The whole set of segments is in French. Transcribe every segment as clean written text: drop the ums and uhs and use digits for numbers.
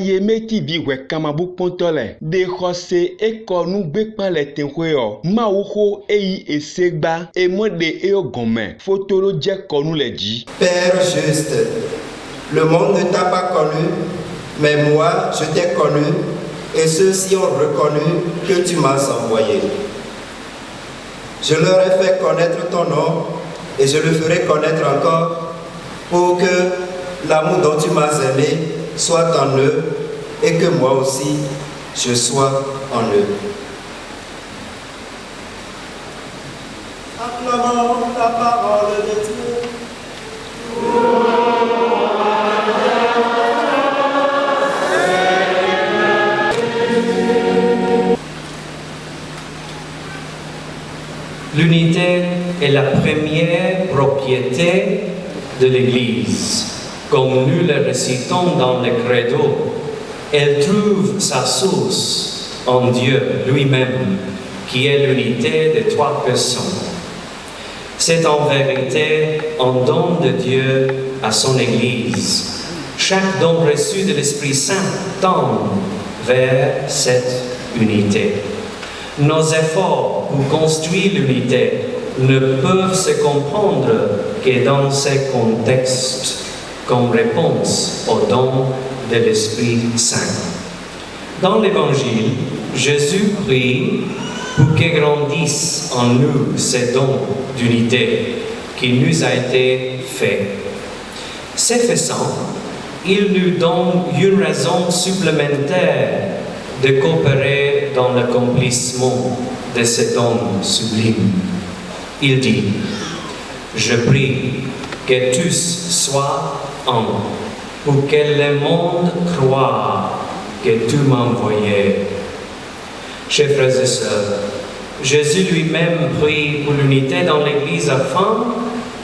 ayemeti vi we kamabu pontole de xɔse ekɔ nugbekpa le teƒe o mawu xo eyi esegba emode eyo gɔme fotolo dze kɔnu le dzi. Père juste, le monde ne t'a pas connu, mais moi je t'ai connu et ceux-ci ont reconnu que tu m'as envoyé. Je leur ai fait connaître ton nom et je le ferai connaître encore pour que l'amour dont tu m'as aimé soit en eux et que moi aussi je sois en eux. Acclamons la parole de Dieu. L'unité est la première propriété de l'Église. Comme nous le récitons dans le credo, elle trouve sa source en Dieu lui-même, qui est l'unité des trois personnes. C'est en vérité un don de Dieu à son Église. Chaque don reçu de l'Esprit Saint tend vers cette unité. Nos efforts pour construire l'unité ne peuvent se comprendre que dans ces contextes, comme réponse au don de l'Esprit Saint. Dans l'Évangile, Jésus prie pour que grandisse en nous ce don d'unité qui nous a été fait. Ce faisant, il nous donne une raison supplémentaire de coopérer dans l'accomplissement de ce don sublime. Il dit, « Je prie que tous soient un, pour que le monde croie que tu m'as envoyé. » Chers frères et sœurs, Jésus lui-même prie pour l'unité dans l'Église afin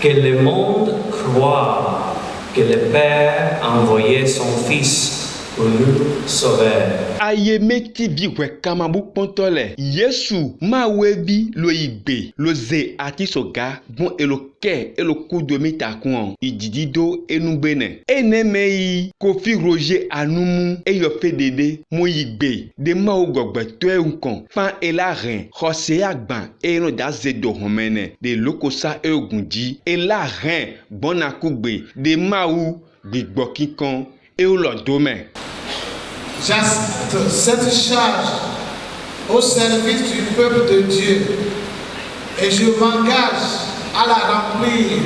que le monde croie que le Père a envoyé son Fils pour nous sauver. Ayemeti vi we kamabu pontole Yesu ma webi lo igbe lo ze ati soga bon eloke eloku domi takun ididido enugbene enemei Kofi Roger anumu eyo fedede mo igbe de ma ogogbe to enkon fan elarin Jose agban eno da zedo homene de lokosa eogunji elarin bonakugbe de maou gbigbo kikan e o lo dome. J'accepte cette charge au service du peuple de Dieu et je m'engage à la remplir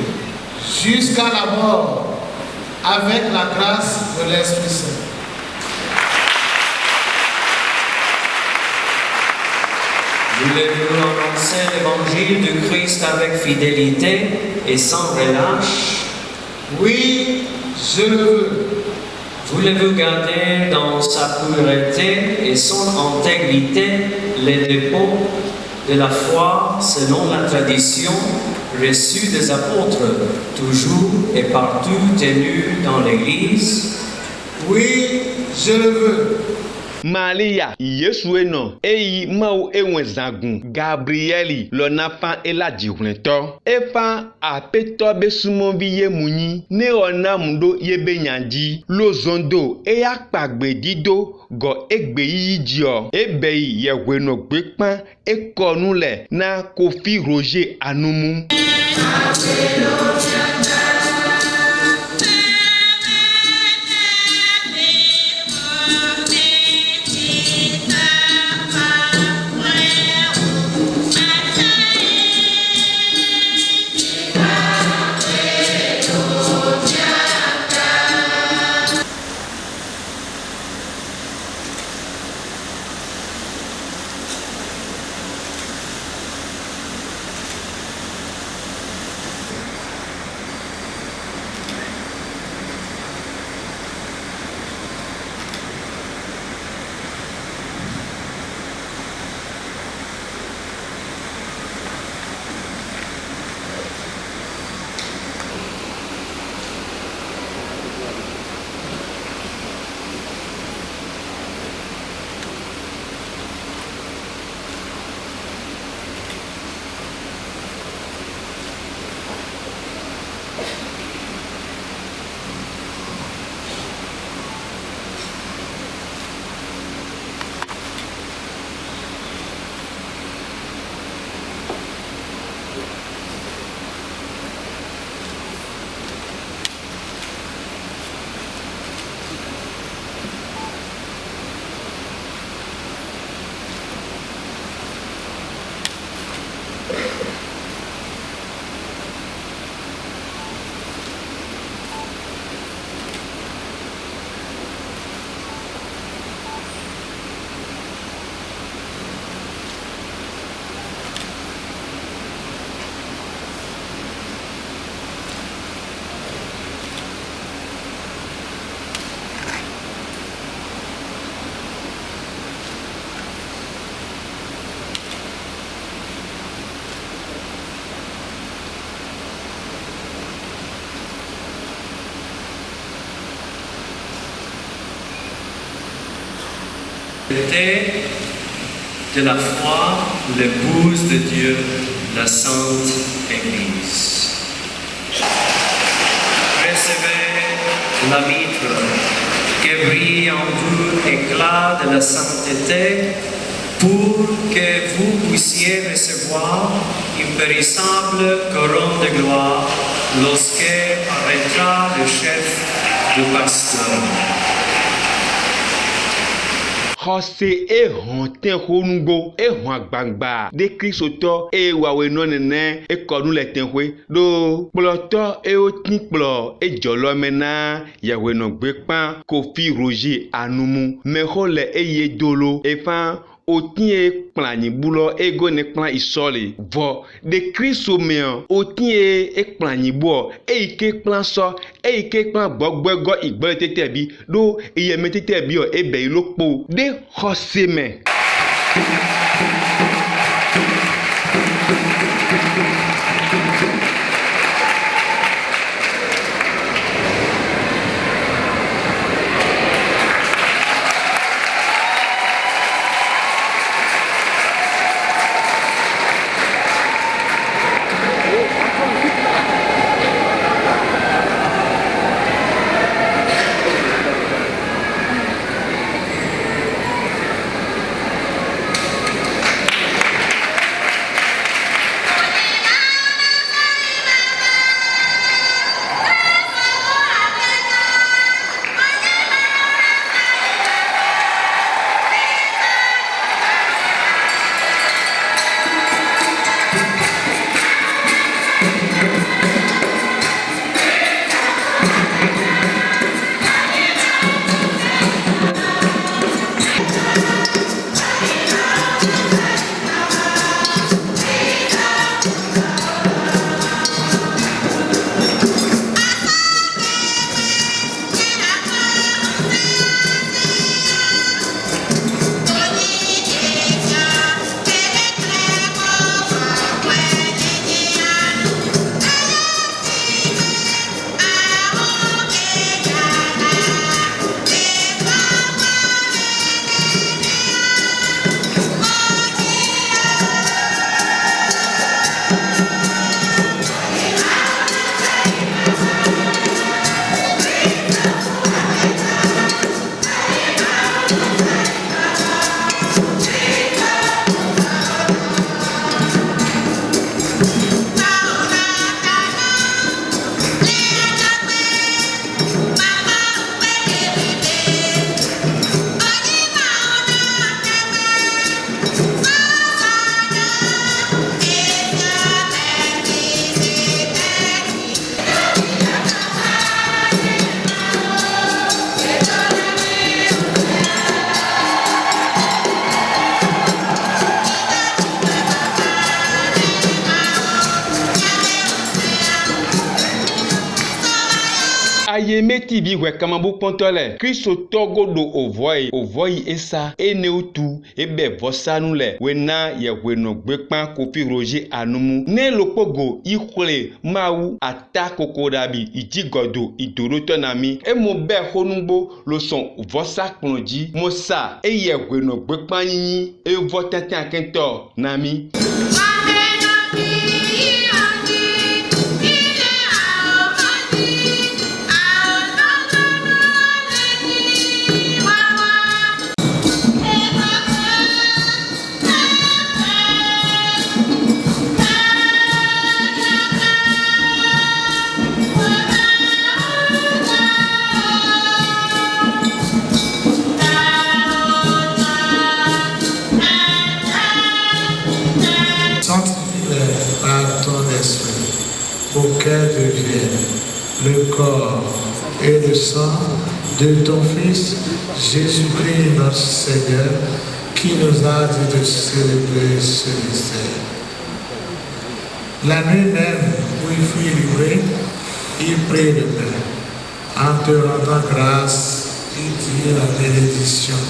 jusqu'à la mort avec la grâce de l'Esprit Saint. Voulez-vous annoncer l'évangile du Christ avec fidélité et sans relâche? Oui, je le veux. Voulez-vous garder dans sa pureté et son intégrité les dépôts de la foi selon la tradition reçue des apôtres, toujours et partout tenus dans l'Église? Oui, je le veux. Maria Yesu eno eyi mau enwe zagun Gabrieli lona fan elaji hunto efa apeto besumo biye munyi ne ona mundo yebe nyanji lozondo eya pagbe dido go egbe yiji o ebeyi yeweno gbepan ekonu le na Kofi Roger anumu. vérité de la foi, l'épouse de Dieu, la Sainte Église. Recevez la mitre qui brille en vous éclat de la sainteté pour que vous puissiez recevoir une périssable couronne de gloire lorsque paraîtra le chef du pasteur. Xɔse ehɔn te xonugo ehɔn agbagba de kristotɔ eye wawe nɔ nene ekɔ nu le teƒe ɖo kplɔtɔ ewo ti kplɔ edzɔlɔme na yawe nɔ gbe kpa Kofi Roger Anumu mexɔ le eye dolo efa otie kplanyibulɔ ego ne kpla isɔle vɔ de kristo mea otie ekplanyibɔ eyi ke kpla sɔ eyi ke kpla gbɔgbɛgɔ igbɛ tete bi ɖo iyeme tete bi o ebe yi lokpo de xɔse me. Ayemeti bi hwe kamabu pontole Kristo togo do ovoi esa eneutu ebe vosanu le wena ye weno gbekpan Kofi Roger Anumu ne lokpogo ikhle mawu ata kokodabi ijigodo idoroto nami emo be honugbo lo son vosa klonji mosa eye weno gbekpan yin evo tete akento nami. Auquel deviennent le corps et le sang de ton Fils, Jésus-Christ notre Seigneur, qui nous a dit de célébrer ce mystère. La nuit même où il fut livré, il prit le pain. En te rendant grâce, il dit la bénédiction.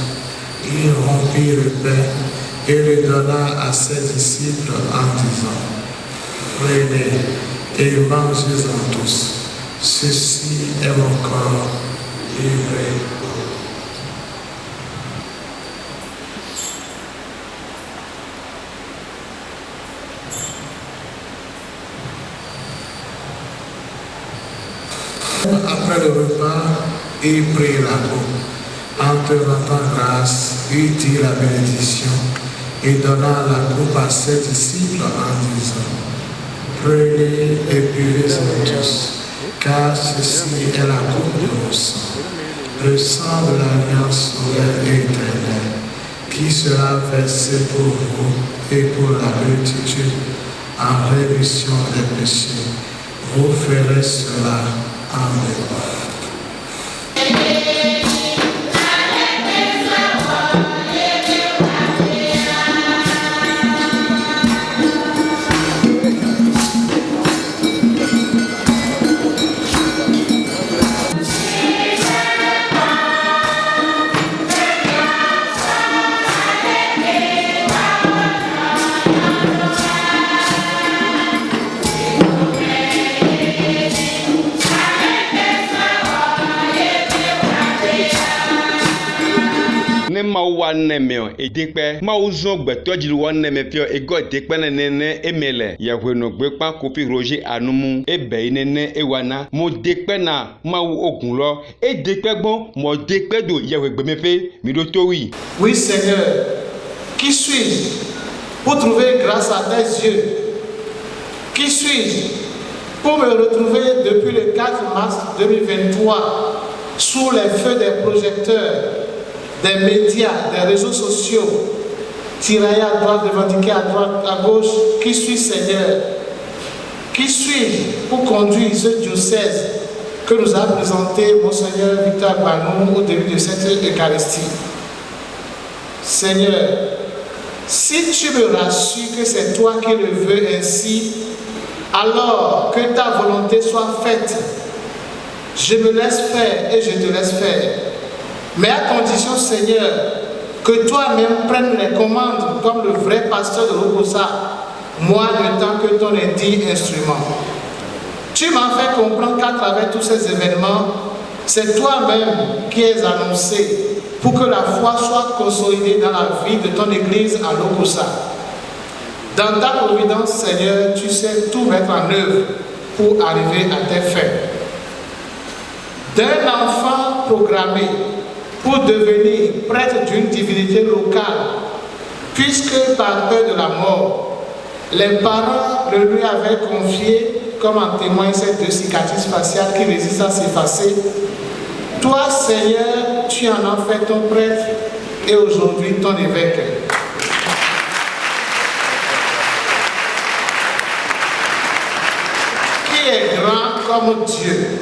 Il rompit le pain et le donna à ses disciples en disant: prenez et mangez-en tous. Ceci est mon corps livré. Après le repas, il prit la coupe. En te rendant grâce, il dit la bénédiction et donna la coupe à ses disciples en disant: Prenez et buvez-en tous, car ceci est la coupe de mon sang, le sang de l'alliance nouvelle et éternelle, qui sera versé pour vous et pour la multitude en rémission des péchés. Vous ferez cela en mémoire. Ne mawu wa neme o edekpe mawu zon gbeto jili wa neme pio ego dekpe nene emele yahweno gbekpa kopi roger anumu ebe nene ewana mo dekpe na mawu ogunlo edekpe gbon mo dekpe do yahwe gbemepe mi do to wi. Oui Seigneur, qui suis-je pour trouver grâce à tes yeux? Qui suis-je pour me retrouver depuis le 4 mars 2023 sous les feux des projecteurs, des médias, des réseaux sociaux, tiraillés à droite, revendiqués à droite, à gauche? Qui suis Seigneur? Qui suis-je pour conduire ce diocèse que nous a présenté Monseigneur Victor Banou au début de cette Eucharistie? Seigneur, si tu me rassures que c'est toi qui le veux ainsi, alors que ta volonté soit faite. Je me laisse faire et je te laisse faire. Mais à condition, Seigneur, que toi-même prennes les commandes comme le vrai pasteur de Lokossa, moi ne tant que ton dit instrument. Tu m'as fait comprendre qu'à travers tous ces événements, c'est toi-même qui es annoncé pour que la foi soit consolidée dans la vie de ton Église à Lokossa. Dans ta providence, Seigneur, tu sais tout mettre en œuvre pour arriver à tes fins. D'un enfant programmé pour devenir prêtre d'une divinité locale, puisque par peur de la mort, les parents le lui avaient confié, comme en témoigne ces 2 cicatrices faciales qui résistent à s'effacer. Toi, Seigneur, tu en as fait ton prêtre et aujourd'hui ton évêque. Qui est grand comme Dieu?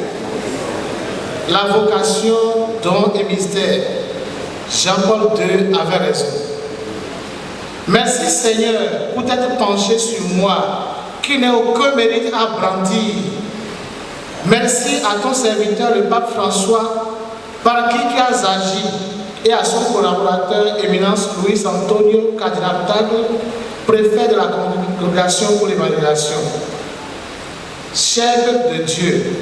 La vocation, don et mystère. Jean-Paul II avait raison. Merci Seigneur pour t'être penché sur moi, qui n'ai aucun mérite à brandir. Merci à ton serviteur, le pape François, par qui tu as agi, et à son collaborateur, Éminence Luis Antonio Cardinal Tagle, préfet de la Congrégation pour l'évangélisation. Chef de Dieu,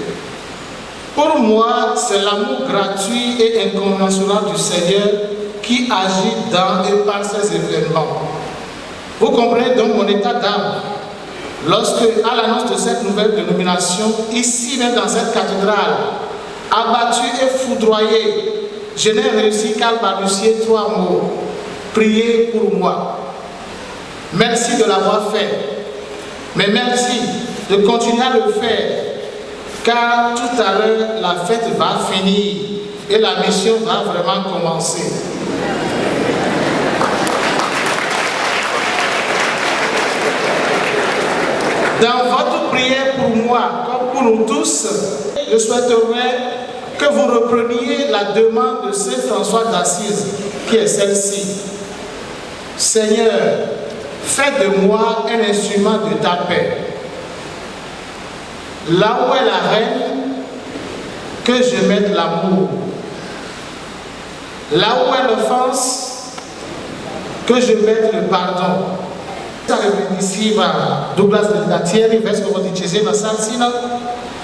pour moi, c'est l'amour gratuit et incommensurable du Seigneur qui agit dans et par ces événements. Vous comprenez donc mon état d'âme lorsque, à l'annonce de cette nouvelle dénomination, ici même dans cette cathédrale, abattu et foudroyé, je n'ai réussi qu'à balbutier 3 mots: priez pour moi. Merci de l'avoir fait, mais merci de continuer à le faire, car tout à l'heure, la fête va finir et la mission va vraiment commencer. Dans votre prière pour moi, comme pour nous tous, je souhaiterais que vous repreniez la demande de Saint François d'Assise, qui est celle-ci. Seigneur, fais de moi un instrument de ta paix. Là où est la reine, que je mette l'amour. Là où est l'offense, que je mette le pardon. Douglas Latieri, vescovo di Cesena Sansina,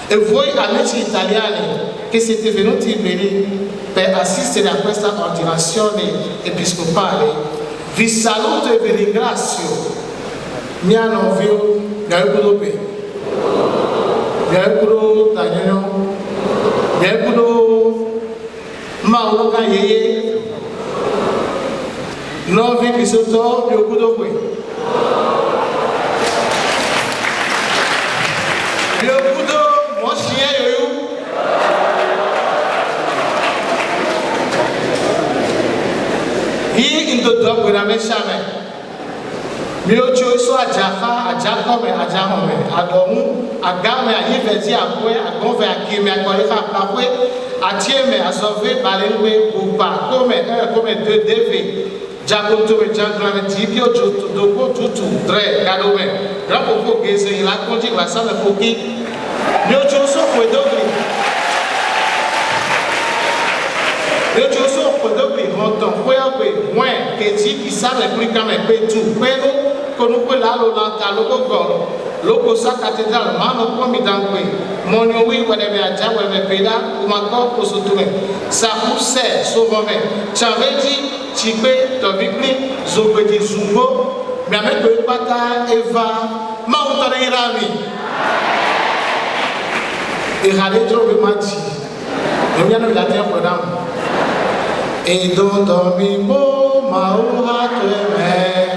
e voi amici italiani che siete venuti per assistere a questa ordinazione episcopale, vi saluto e vi ringrazio. Mi hanno visto, mi hanno visto, Yekudo Mauloka Yeye Novi Bisoto Yokudo Kwe Yokudo Moshie Yoyu He in the dog with a meshame. Miocho so ajafa, ajakome, ajahome, adomu, agame, ayivezi, akwe, agove, akime, akoyefa, plakwe, atieme, azove, balenwe, bupa, come, de deve, jakontome, janglame, tibio, dogo, tutu, dre, gadome, rapopo, geze, il a conduit, la salle, foki, miocho so, fwedogli. Miocho so, fwedogli, monton, fwedogli, mwen, keti, kisame, plikame, petu, kweno, Konuko lalo lanta loko goro loko sa cathédrale mano ko mi dankwe monyo wi wede be aja wede peda umako kosotume sa use sovome chaveti chikpe tovipni zobedi zumbo mi ameko pata eva ma utare irami e hade trobe mati e mi la terre podam e don dormi mo ma o hateme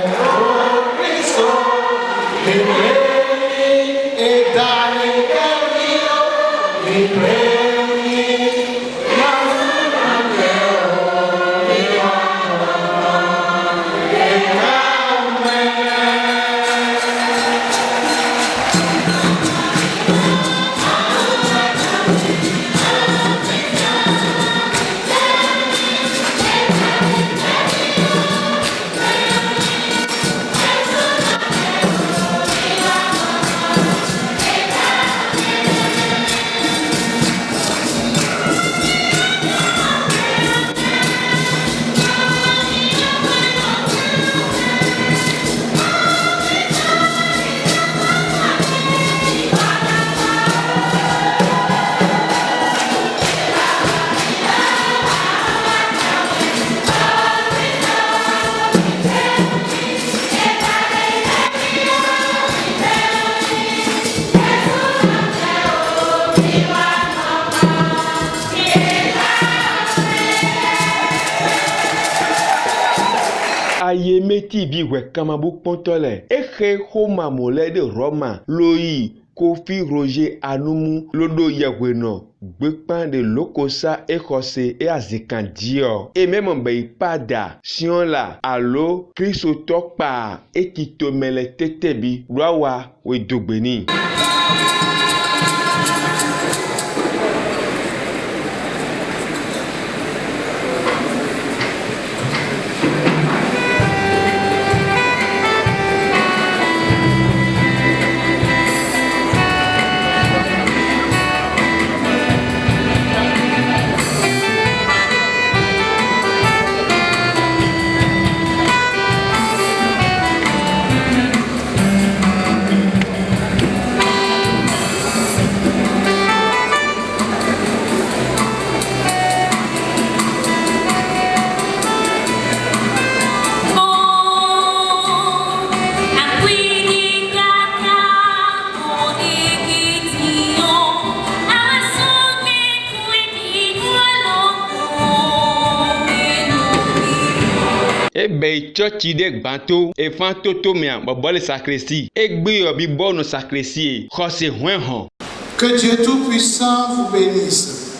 Ayemeti bi wekamabu pontole eche homa mole de Roma loyi Kofi Roger Anumu lodo yeweno gbepan de lokosa ekose e azikandio et même be pada sion la alo Kristo tokpa ekitomele tetebi rawa we dogbeni. Ebe churchi de gbanto e fan toto mia bobole sacresti egbe obi bono sacresti khose hwenhon. Que Dieu Tout-Puissant vous bénisse,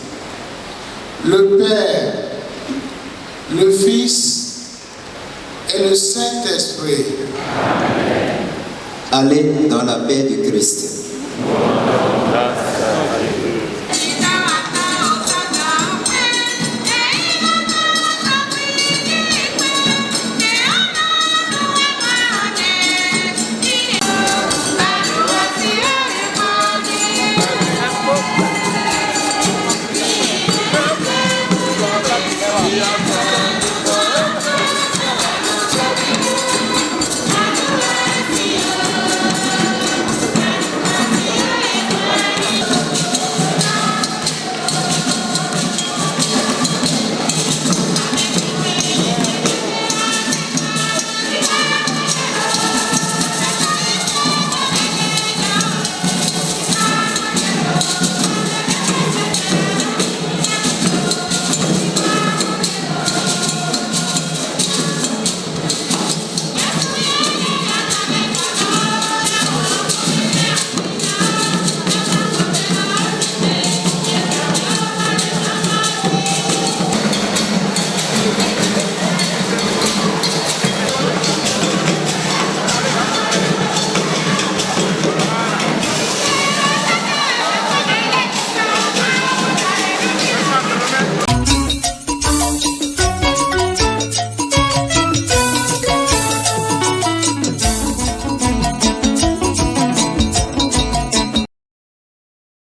le Père, le Fils et le Saint-Esprit. Allez dans la paix du Christ.